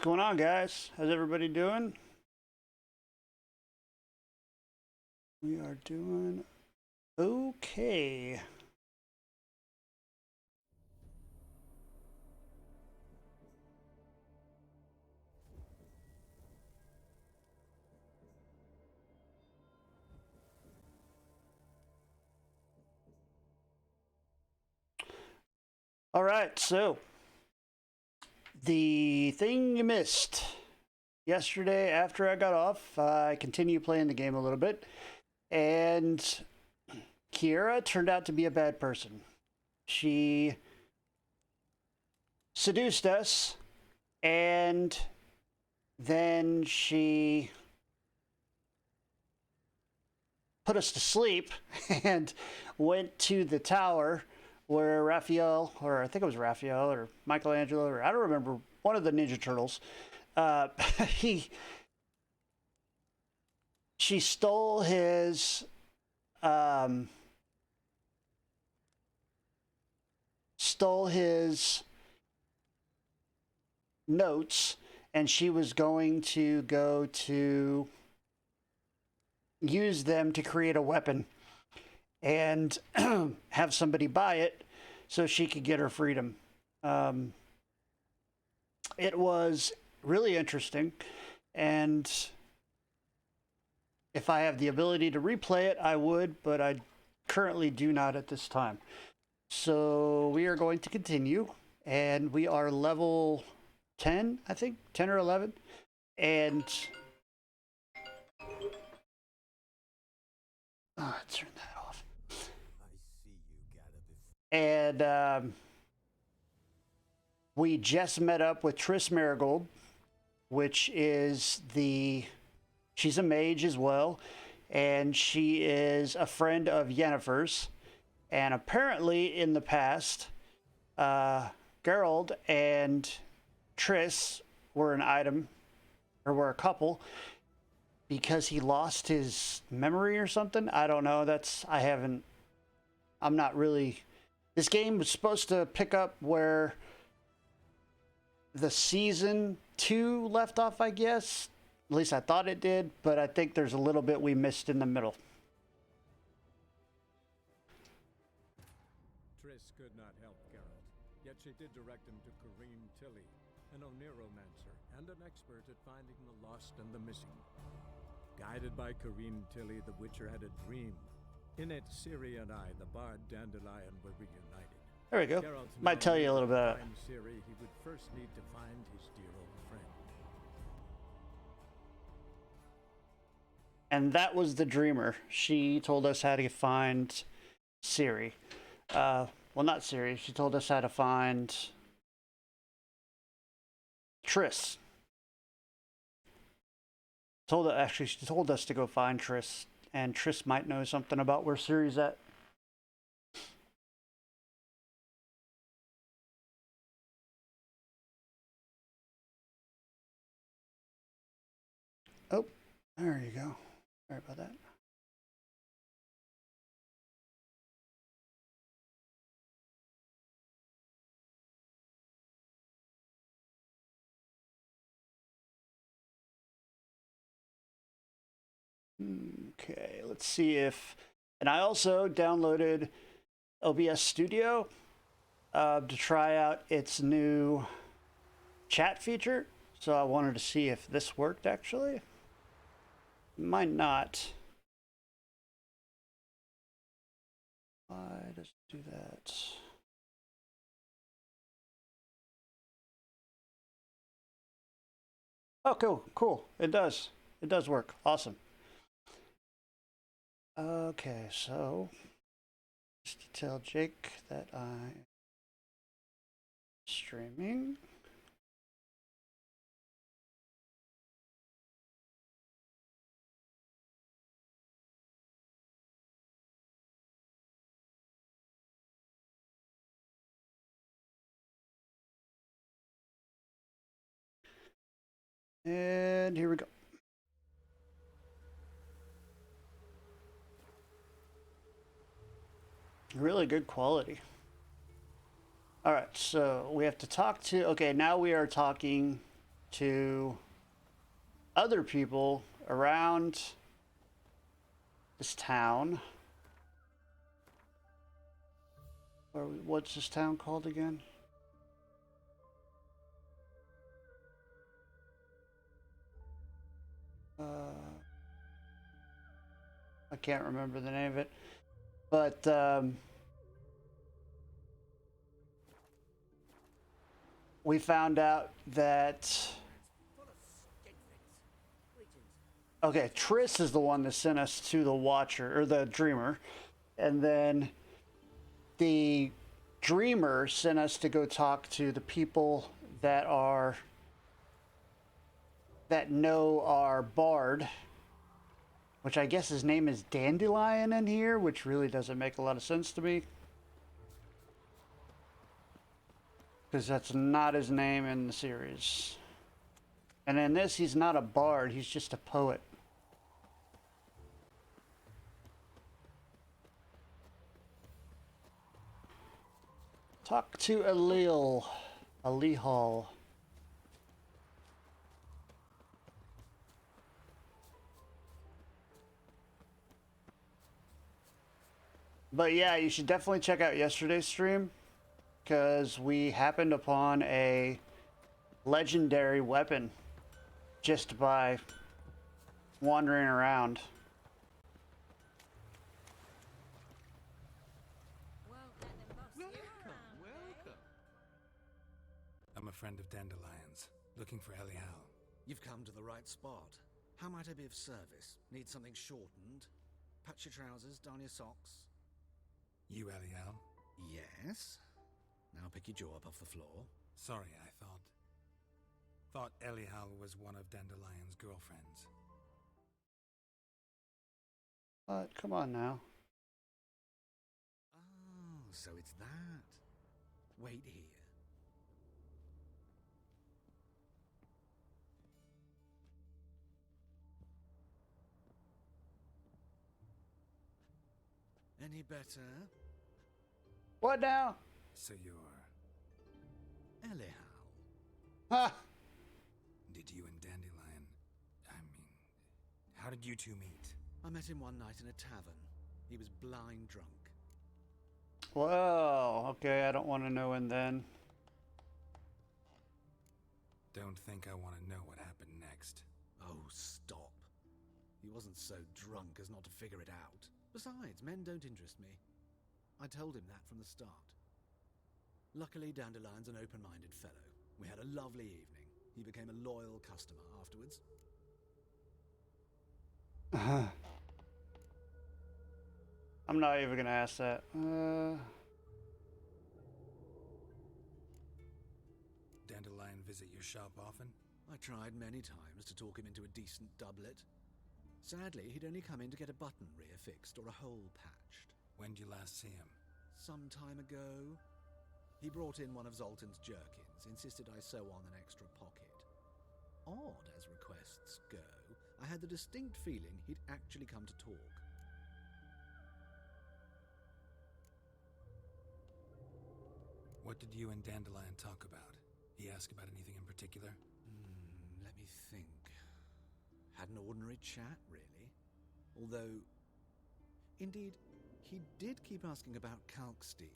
What's going on, guys? How's everybody doing? We are doing okay. All right, so the thing you missed yesterday after I got off, I continued playing the game a little bit, and Kiera turned out to be a bad person. She seduced us, and then she put us to sleep and went to the tower where Raphael, or I think it was Raphael or Michelangelo, or I don't remember, one of the Ninja Turtles, he she stole his notes, and she was going to go to use them to create a weapon and have somebody buy it so she could get her freedom. It was really interesting, and if I have the ability to replay it, I would, but I currently do not at this time. So we are going to continue, and we are level 10, I think, 10 or 11, and turn that off. And we just met up with Triss Marigold, which is she's a mage as well, and she is a friend of Yennefer's. And apparently in the past, Geralt and Triss were an item, or were a couple, because he lost his memory or something. I don't know. I'm not really. This game was supposed to pick up where the season 2 left off, I guess. At least I thought it did, but I think there's a little bit we missed in the middle. Triss could not help Geralt, yet she did direct him to Karim Tilly, an Oniromancer and an expert at finding the lost and the missing. Guided by Karim Tilly, the Witcher had a dream. In it, Ciri and I, the bard Dandelion, were reunited. There we go. Might tell you a little bit about it. Ciri, he would first need to find his dear old friend. And that was the dreamer. She told us how to find Ciri. Well, not Ciri. She told us how to find Triss. Actually, she told us to go find Triss, and Triss might know something about where Ciri's at. Oh, there you go. Sorry about that. Okay, let's see if... And I also downloaded OBS Studio to try out its new chat feature. So I wanted to see if this worked, actually. Might not. Why does it do that? Oh, cool. It does work. Awesome. Okay, so just to tell Jake that I'm streaming. And here we go. Really good quality. All right, so we have to talk to, okay, now we are talking to other people around this town. Or what's this town called again? I can't remember the name of it, but we found out that okay, Triss is the one that sent us to the Watcher or the Dreamer, and then the Dreamer sent us to go talk to the people that know our bard, which I guess his name is Dandelion in here, which really doesn't make a lot of sense to me. Because that's not his name in the series. And in this, he's not a bard, he's just a poet. Talk to Alihal. But yeah, you should definitely check out yesterday's stream, because we happened upon a legendary weapon just by wandering around. I'm a friend of Dandelion's, looking for Elihal. You've come to the right spot. How might I be of service? Need something shortened? Patch your trousers, darn your socks. You Elihal? Yes? Now pick your jaw up off the floor. Sorry, I thought Elihal was one of Dandelion's girlfriends. Come on now. Oh, so it's that. Wait here. Any better? What now? So you're... Elihal. Ha! Did you and Dandelion... how did you two meet? I met him one night in a tavern. He was blind drunk. Well, okay, I don't want to know and then. Don't think I want to know what happened next. Oh, stop. He wasn't so drunk as not to figure it out. Besides, men don't interest me. I told him that from the start. Luckily, Dandelion's an open-minded fellow. We had a lovely evening. He became a loyal customer afterwards. I'm not even gonna ask that. Dandelion visit your shop often? I tried many times to talk him into a decent doublet. Sadly, he'd only come in to get a button rear fixed or a hole patched. When'd you last see him? Some time ago. He brought in one of Zoltan's jerkins, insisted I sew on an extra pocket. Odd as requests go, I had the distinct feeling he'd actually come to talk. What did you and Dandelion talk about? He asked about anything in particular? Let me think. Had an ordinary chat, really. Although, indeed, he did keep asking about Kalkstein.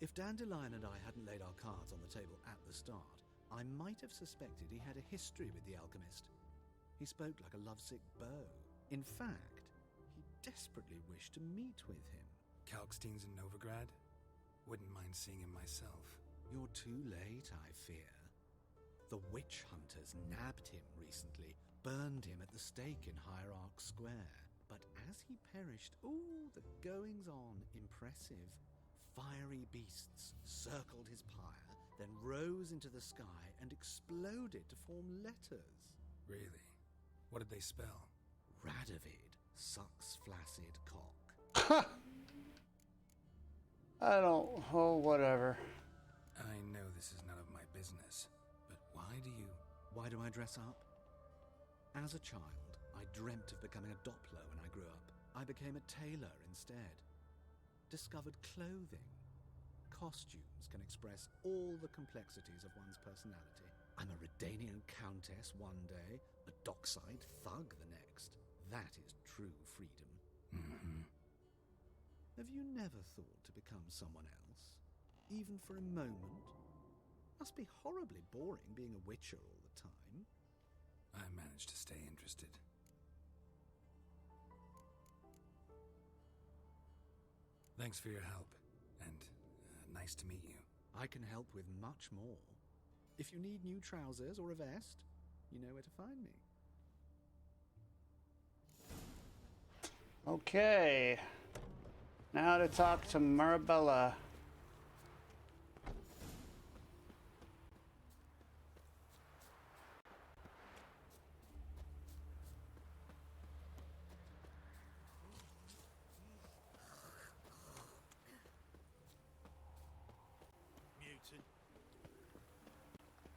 If Dandelion and I hadn't laid our cards on the table at the start, I might have suspected he had a history with the alchemist. He spoke like a lovesick beau. In fact, he desperately wished to meet with him. Kalkstein's in Novigrad? Wouldn't mind seeing him myself. You're too late, I fear. The witch hunters nabbed him recently, burned him at the stake in Hierarch Square. But as he perished, ooh, the goings-on, impressive. Fiery beasts circled his pyre, then rose into the sky and exploded to form letters. Really? What did they spell? Radovid sucks flaccid cock. I don't... Oh, whatever. I know this is none of my business, but why do I dress up? As a child, I dreamt of becoming a Doppler when I grew up. I became a tailor instead. Discovered clothing. Costumes can express all the complexities of one's personality. I'm a Redanian countess one day, a dockside thug the next. That is true freedom. Mm-hmm. Have you never thought to become someone else? Even for a moment? Must be horribly boring being a witcher all the time. I managed to stay interested. Thanks for your help, and nice to meet you. I can help with much more. If you need new trousers or a vest, you know where to find me. Okay. Now to talk to Marabella.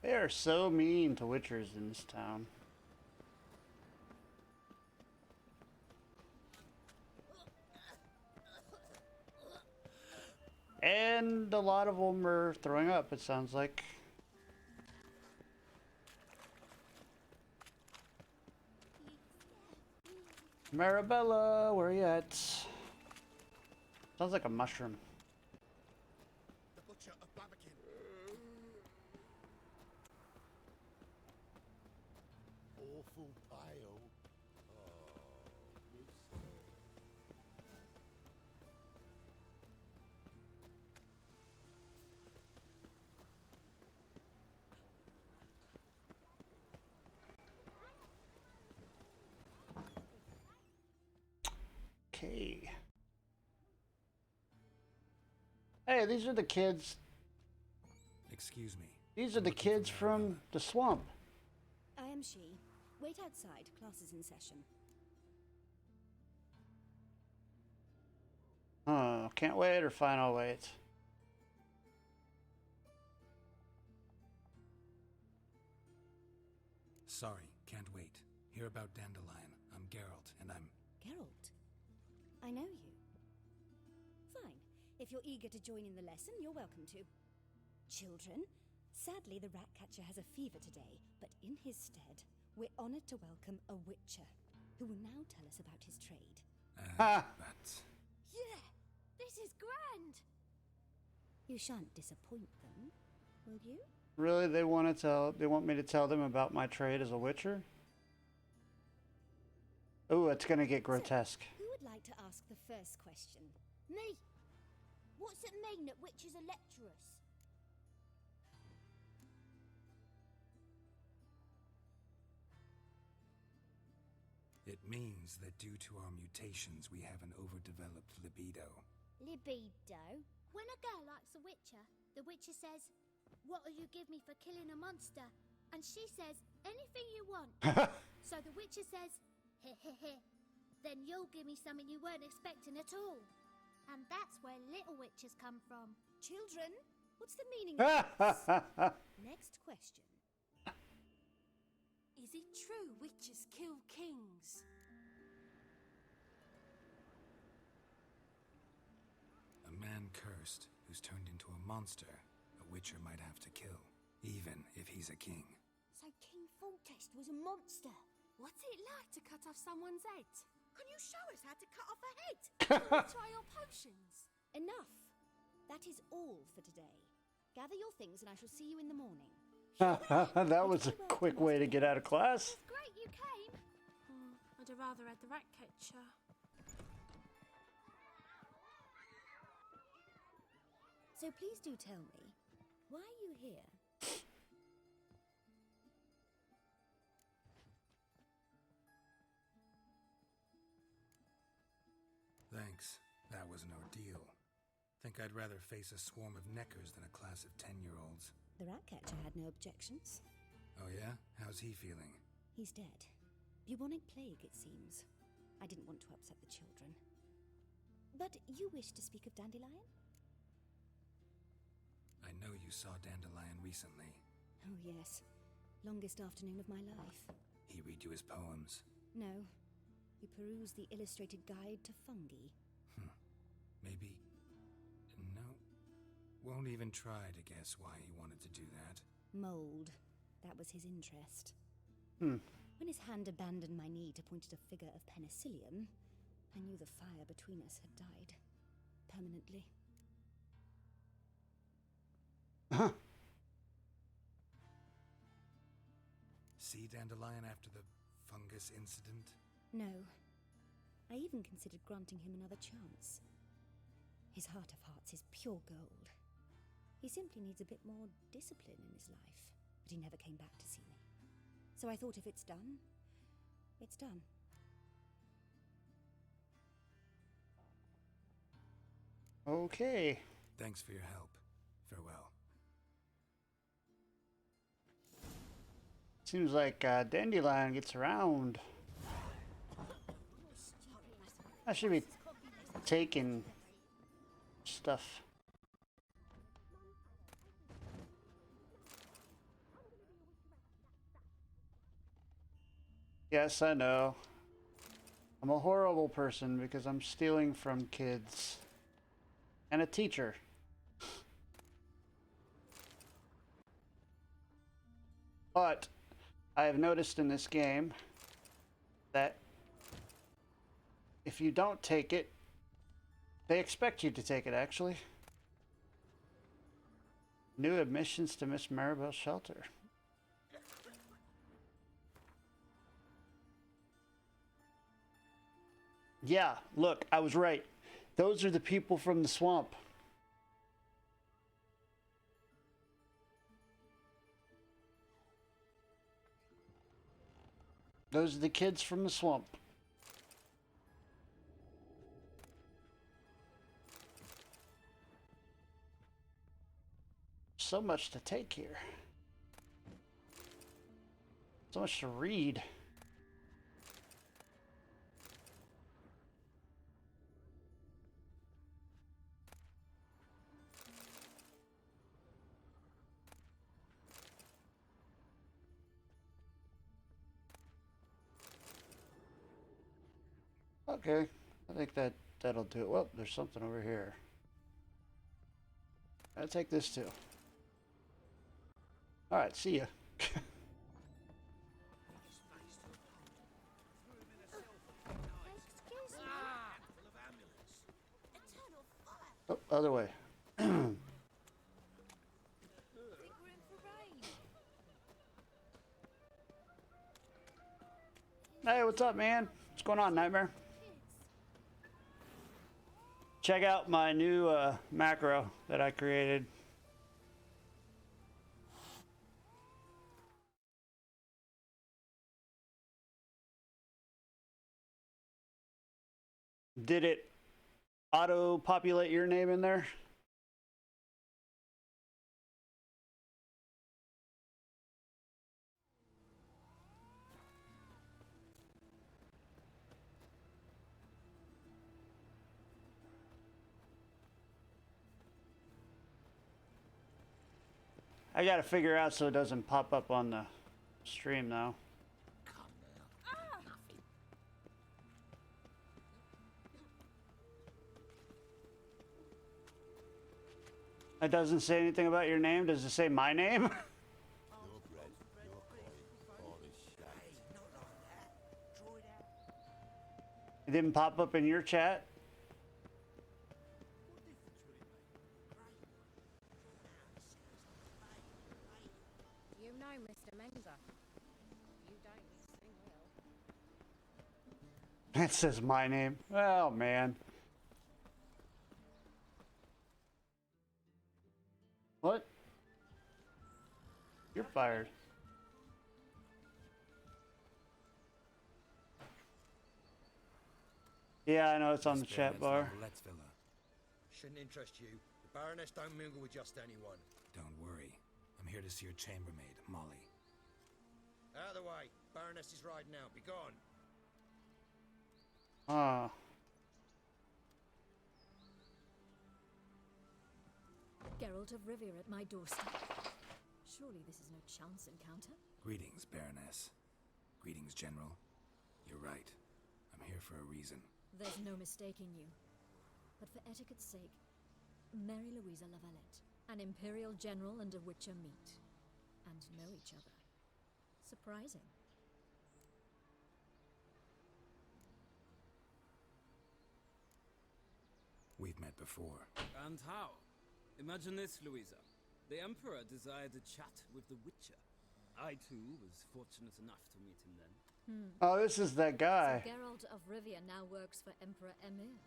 They are so mean to witchers in this town. And a lot of them are throwing up, it sounds like. Marabella, where are you at? Sounds like a mushroom. The Butcher of Blaviken. Awful pale. Okay. Hey, these are the kids. Excuse me. These are I'm the looking for kids from Marabella. the swamp. I am she. Wait outside. Class is in session. Oh, can't wait or fine, I'll wait. Sorry, can't wait. Hear about Dandelion. I'm Geralt, and I'm... Geralt, I know you. Fine. If you're eager to join in the lesson, you're welcome to. Children, sadly the Ratcatcher has a fever today, but in his stead, we're honored to welcome a witcher, who will now tell us about his trade. but... Yeah, this is grand. You shan't disappoint them, will you? Really, they want me to tell them about my trade as a witcher? Ooh, it's gonna get grotesque. So, who would like to ask the first question? Me. What's it mean that witches are lecturers? It means that due to our mutations, we have an overdeveloped libido. Libido? When a girl likes a witcher, the witcher says, "What'll you give me for killing a monster?" And she says, "Anything you want." So the witcher says, "Heh heh heh. Then you'll give me something you weren't expecting at all." And that's where little witches come from. Children, what's the meaning of this? Next question. Is it true witches kill kings? A man cursed who's turned into a monster, a witcher might have to kill, even if he's a king. So King Foltest was a monster. What's it like to cut off someone's head? Can you show us how to cut off a head? Can we try your potions? Enough. That is all for today. Gather your things and I shall see you in the morning. That was a quick way to get out of class. It's great you came. I'd have rather had the Ratcatcher. So please do tell me, why are you here? Thanks. That was an ordeal. Think I'd rather face a swarm of neckers than a class of 10-year-olds. The Ratcatcher had no objections. Oh yeah? How's he feeling? He's dead. Bubonic plague, it seems. I didn't want to upset the children. But you wish to speak of Dandelion? I know you saw Dandelion recently. Oh yes. Longest afternoon of my life. He read you his poems. No. We perused the illustrated guide to fungi. Maybe... No. Won't even try to guess why he wanted to do that. Mold. That was his interest. Hmm. When his hand abandoned my knee to point at a figure of penicillium, I knew the fire between us had died. Permanently. Huh. See Dandelion after the fungus incident? No. I even considered granting him another chance. His heart of hearts is pure gold. He simply needs a bit more discipline in his life. But he never came back to see me. So I thought if it's done, it's done. Okay. Thanks for your help. Farewell. Seems like Dandelion gets around. I should be taking stuff. Yes, I know. I'm a horrible person because I'm stealing from kids. And a teacher. But I have noticed in this game that if you don't take it, they expect you to take it, actually. New admissions to Miss Maribel's shelter. Yeah, look, I was right. Those are the people from the swamp. Those are the kids from the swamp. So much to take here. So much to read. Okay, I think that'll do it. Well, there's something over here. I'll take this too. All right, see ya. Oh, other way. Hey, what's up, man? What's going on, Nightmare? Check out my new macro that I created. Did it auto-populate your name in there? I gotta figure out so it doesn't pop up on the stream though. It doesn't say anything about your name. Does it say my name? Your bread, your coin, all this shite. It didn't pop up in your chat? You know, Mr. Menza. You don't, you sing well. It says my name. Oh, man. What? You're fired. Yeah, I know it's on the chat bar. Let's Villa. Shouldn't interest you. The Baroness don't mingle with just anyone. Don't worry. I'm here to see your chambermaid, Molly. Out of the way. Baroness is riding out. Be gone. Ah. Geralt of Rivia at my doorstep. Surely this is no chance encounter. Greetings, Baroness. Greetings, General. You're right. I'm here for a reason. There's no mistaking you. But for etiquette's sake, Mary Louisa Lavalette, an Imperial General and a Witcher meet. And know each other. Surprising. We've met before. And how? Imagine this, Louisa. The Emperor desired a chat with the Witcher. I, too, was fortunate enough to meet him then. Oh, this is that guy. So Geralt of Rivia now works for Emperor Emir.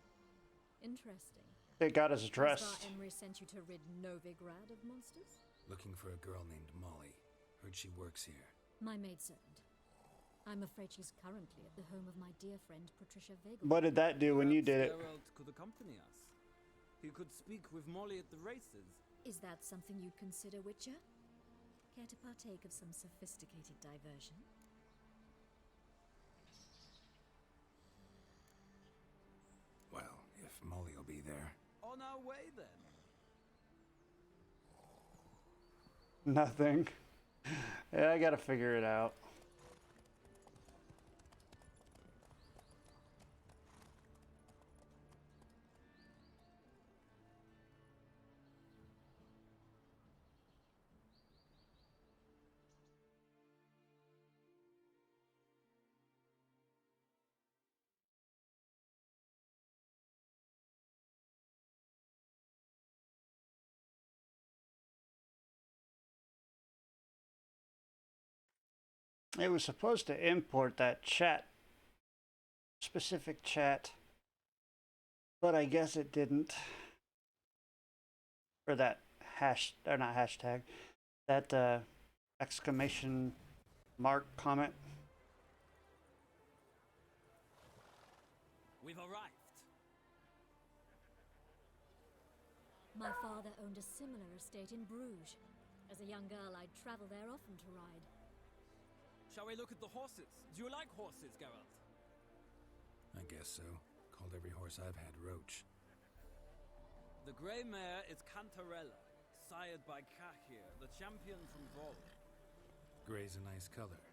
Interesting. They got his address. Has Emir sent you to rid Novigrad of monsters? Looking for a girl named Molly. Heard she works here. My maidservant. I'm afraid she's currently at the home of my dear friend Patricia Vagel. What did that do when you did it? Geralt could accompany us. He could speak with Molly at the races. Is that something you'd consider, Witcher? Care to partake of some sophisticated diversion? Well, if Molly will be there. On our way, then. Nothing. Yeah, I gotta figure it out. It was supposed to import that chat, specific chat, but I guess it didn't. Or that hash, or not hashtag, that exclamation mark comment. We've arrived. My father owned a similar estate in Bruges. As a young girl, I'd travel there often to ride. Shall we look at the horses? Do you like horses, Geralt? I guess so. Called every horse I've had Roach. The grey mare is Cantarella, sired by Kahir, the champion from Vol. Grey's a nice color.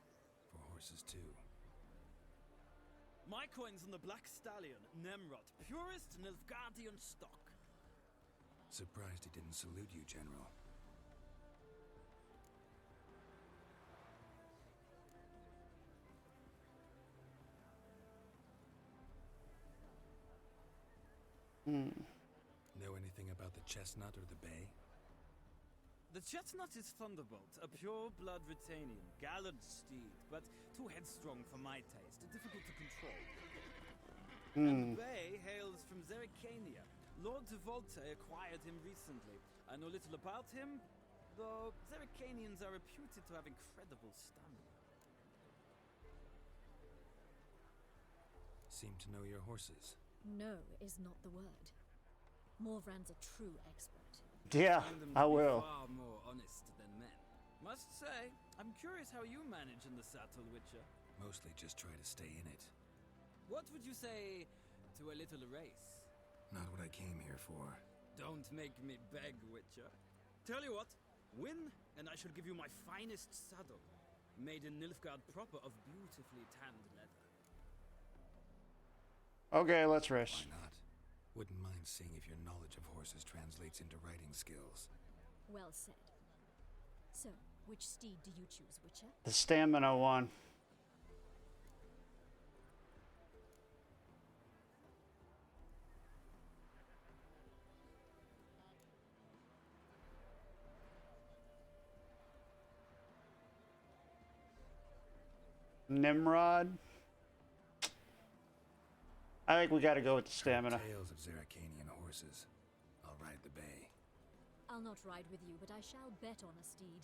For horses, too. My coin's on the black stallion, Nemrod, purest Nilfgaardian stock. Surprised he didn't salute you, General. Know anything about the chestnut or the bay? The chestnut is Thunderbolt, a pure-blood Retanian, gallant steed, but too headstrong for my taste, difficult to control. And the bay hails from Zericania. Lord de Volte acquired him recently. I know little about him, though Zericanians are reputed to have incredible stamina. Seem to know your horses. No is not the word. Morvran's a true expert. Yeah, I will. Far more honest than men. Must say, I'm curious how you manage in the saddle, Witcher. Mostly just try to stay in it. What would you say to a little race? Not what I came here for. Don't make me beg, Witcher. Tell you what, win, and I shall give you my finest saddle, made in Nilfgaard proper of beautifully tanned leather. Okay, let's race. Why not? Wouldn't mind seeing if your knowledge of horses translates into riding skills. Well said. So, which steed do you choose, Witcher? The stamina one. Nimrod. I think we got to go with the stamina. Tales of Zericanian horses. I'll ride the bay. I'll not ride with you, but I shall bet on a steed.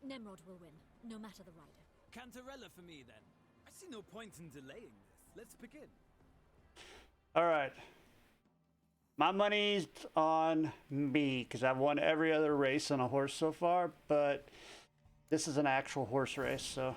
Nemrod will win, no matter the rider. Cantarella for me, then. I see no point in delaying this. Let's begin. All right. My money's on me because I've won every other race on a horse so far, but this is an actual horse race, so.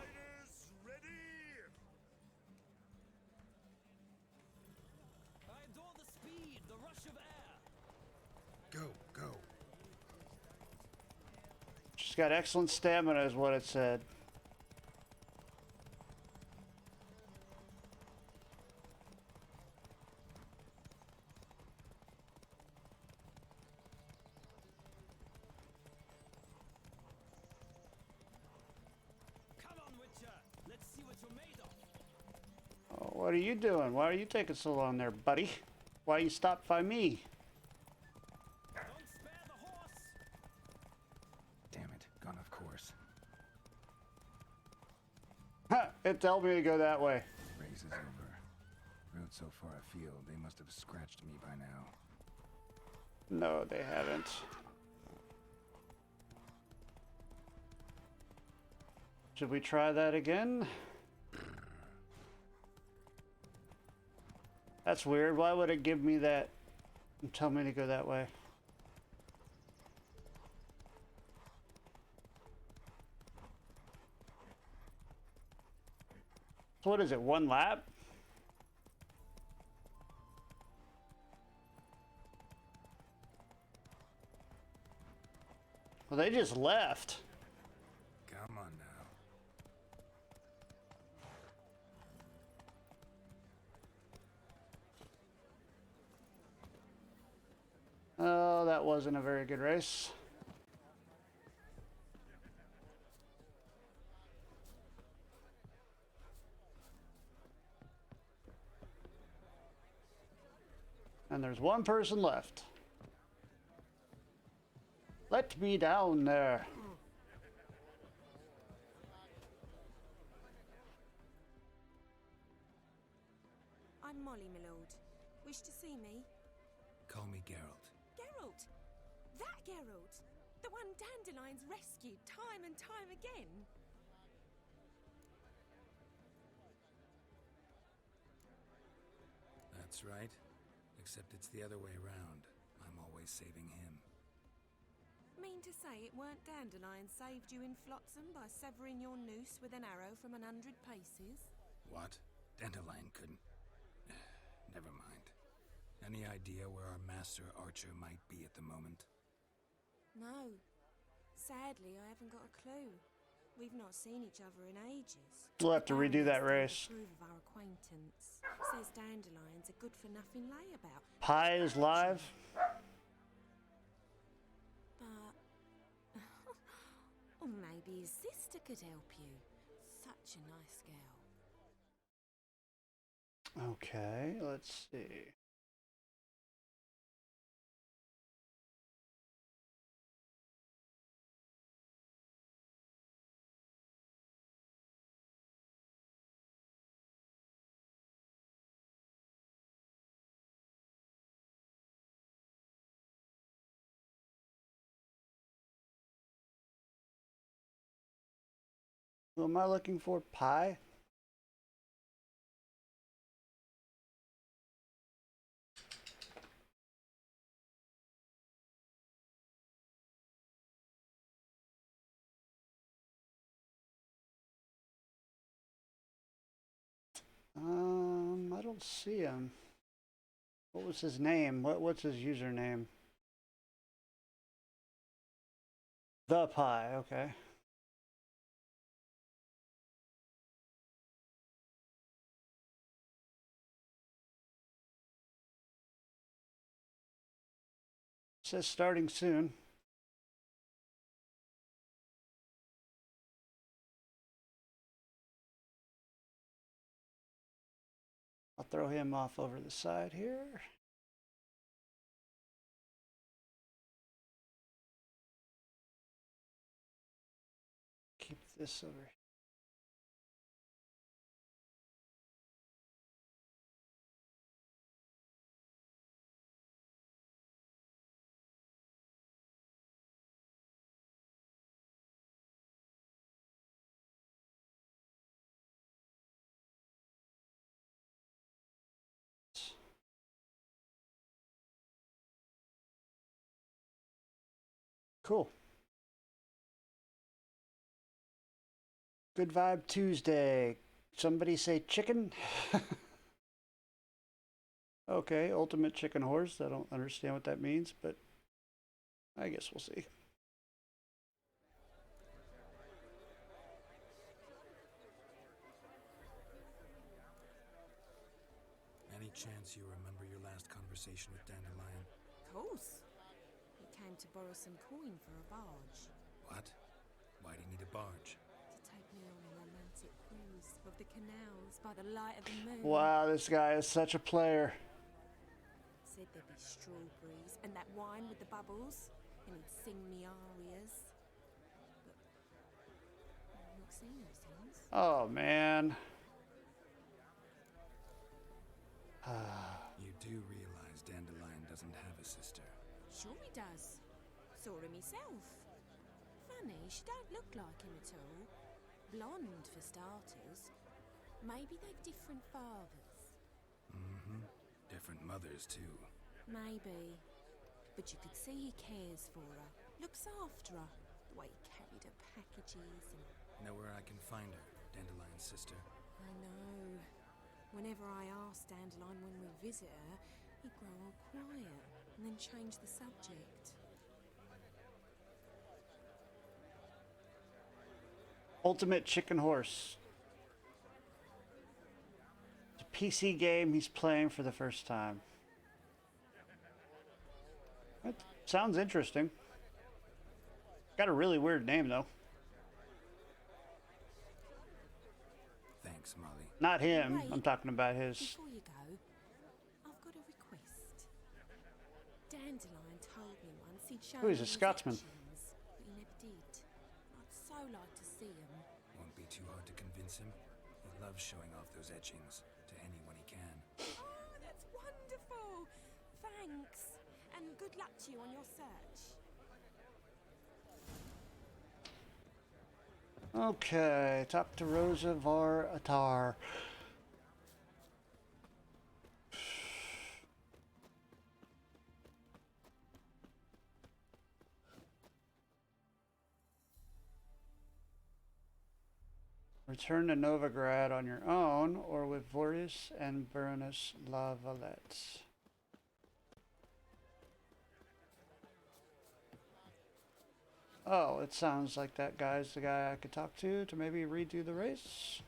She's got excellent stamina, is what it said. Come on, What are you doing? Why are you taking so long there, buddy? Why you stopped by me? Don't spare the horse! Damn it, gone off course. Ha! It told me to go that way. Race is over. Road so far afield, they must have scratched me by now. No, they haven't. Should we try that again? That's weird. Why would it give me that and tell me to go that way? So what is it, one lap? Well, they just left. Come on now. Oh, that wasn't a very good race. And there's one person left. Let me down there. I'm Molly, my lord. Wish to see me? Call me Geralt. Geralt! That Geralt! The one Dandelion's rescued time and time again! That's right. Except it's the other way around. I'm always saving him. Mean to say it weren't Dandelion saved you in Flotsam by severing your noose with an arrow from 100 paces? What? Dandelion couldn't... Never mind. Any idea where our master archer might be at the moment? No. Sadly, I haven't got a clue. We've not seen each other in ages. We'll have to redo that race. Approve of our acquaintance. Says Dandelion's a good-for-nothing layabout. Pie is live. But... or maybe his sister could help you. Such a nice girl. Okay, let's see. Who am I looking for? Pie? I don't see him. What was his name? What's his username? The Pie, okay. Says starting soon. I'll throw him off over the side here. Keep this over here. Cool. Good Vibe Tuesday. Somebody say chicken? Okay, ultimate chicken horse. I don't understand what that means, but I guess we'll see. Any chance you remember your last conversation with Dandelion? Of course. He came to borrow some coin for a barge. What? Why do you need a barge? To take me on a romantic cruise. of the canals by the light of the moon. Wow, this guy is such a player. Said there'd be strawberries and that wine with the bubbles, and he'd sing me arias. But I've not seen him since. Oh, man. You do realize Dandelion doesn't have a sister. Sure he does. Saw him myself. Funny, she don't look like him at all. Blonde, for starters. Maybe they've different fathers. Mm-hmm. Different mothers, too. Maybe. But you could see he cares for her. Looks after her. The way he carried her packages and... Know where I can find her, Dandelion's sister? I know. Whenever I ask Dandelion when we visit her, he'd grow all quiet and then change the subject. Ultimate Chicken Horse. It's a PC game he's playing for the first time. That sounds interesting. Got a really weird name, though. Thanks, Molly. Not him. Wait. I'm talking about his... Before you go, I've got a request. Dandelion told me once he'd show Who is me a his Scotsman? etchings, but he never did. I'd so like to see them. Won't be too hard to convince him. He loves showing off those etchings to anyone he can. Oh, that's wonderful! Thanks, and good luck to you on your search. Okay, talk to Rosa Var Atar. Return to Novigrad on your own or with Voris and Baroness La Valette. Oh, it sounds like that guy's the guy I could talk to maybe redo the race.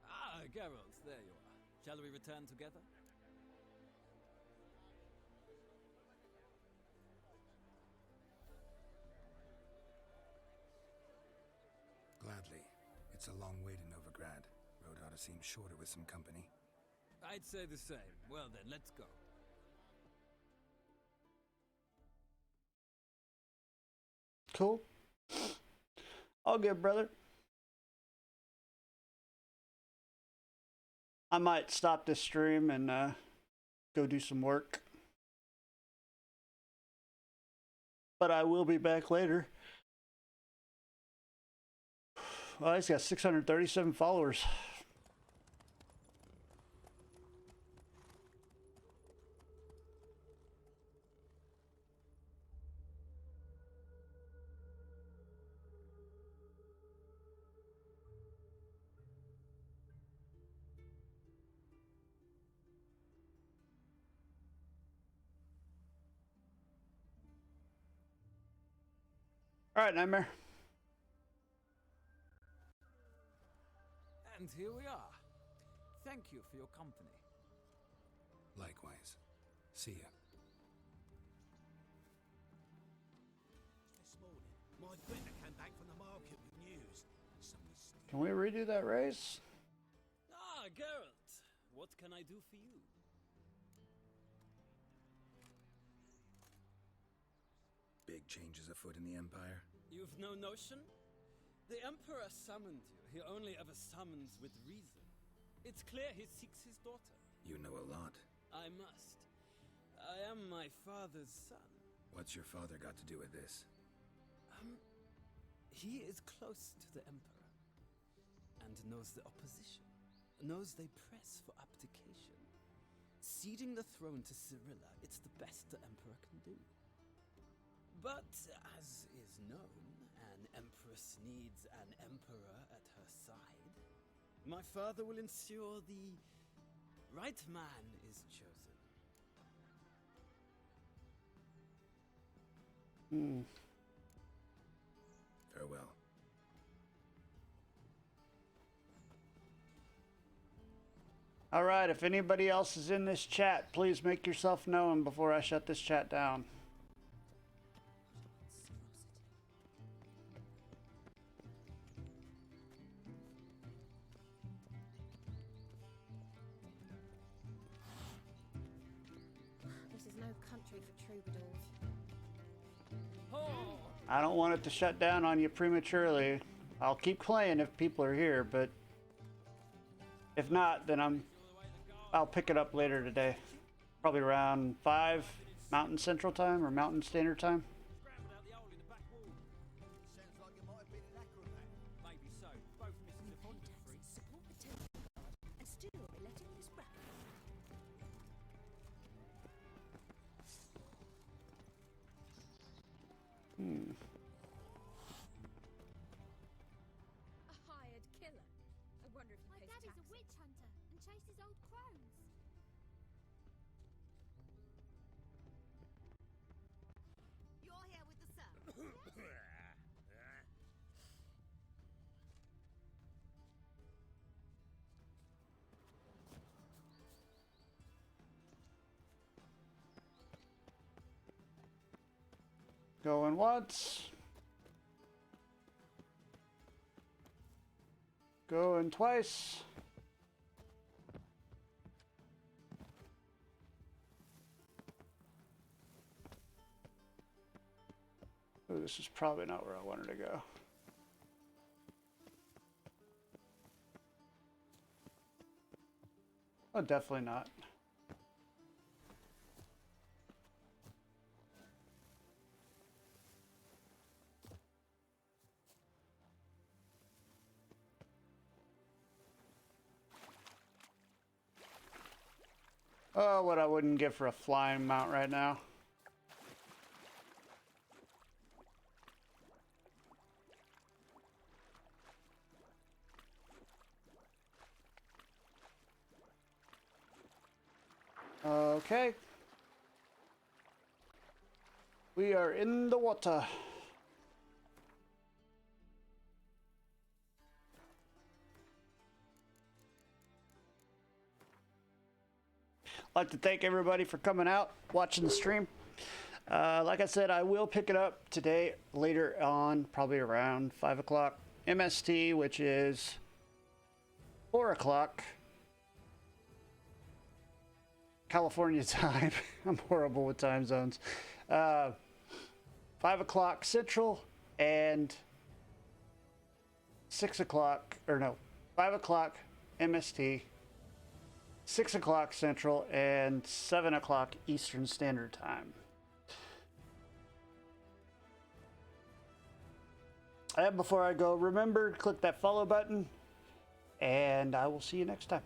Ah, Geralt, there you are. Shall we return together? Gladly. It's a long way to Novigrad. Road ought to seem shorter with some company. I'd say the same. Well then, let's go. Cool. All good, brother. I might stop this stream and go do some work. But I will be back later. Well, he's got 637 followers. All right, Nightmare. And here we are. Thank you for your company. Likewise. See ya. This morning, my friend came back from the market with news. Can we redo that race? Ah, Geralt. What can I do for you? Big changes afoot in the Empire. You've no notion? The Emperor summoned you. He only ever summons with reason. It's clear he seeks his daughter. You know a lot. I must. I am my father's son. What's your father got to do with this? He is close to the Emperor. And knows the opposition. Knows they press for abdication. Ceding the throne to Cirilla, it's the best the Emperor can do. But, as is known, an empress needs an emperor at her side. My father will ensure the right man is chosen. Farewell. All right, if anybody else is in this chat, please make yourself known before I shut this chat down. sanctuary for troubadours. I don't want it to shut down on you prematurely. I'll keep playing if people are here, but if not, then I'll pick it up later today. Probably around 5 Mountain Central Time or Mountain Standard Time. Maybe so. Both missing the pond at 3. Support the temple, and still you'll be letting this racket. A hired killer. I wonder if he My pays daddy's a tax. witch hunter and chases old crones. You're here with the sir. Going once. Going twice. Oh, this is probably not where I wanted to go. Oh, definitely not. Oh, what I wouldn't give for a flying mount right now. Okay. We are in the water. I'd like to thank everybody for coming out, watching the stream. Like I said, I will pick it up today, later on, probably around 5 o'clock MST, which is 4 o'clock California time. I'm horrible with time zones. 5 o'clock Central and 6 o'clock, or no, 5 o'clock MST, 6 o'clock Central, and 7 o'clock Eastern Standard Time. And before I go, remember to click that follow button, and I will see you next time.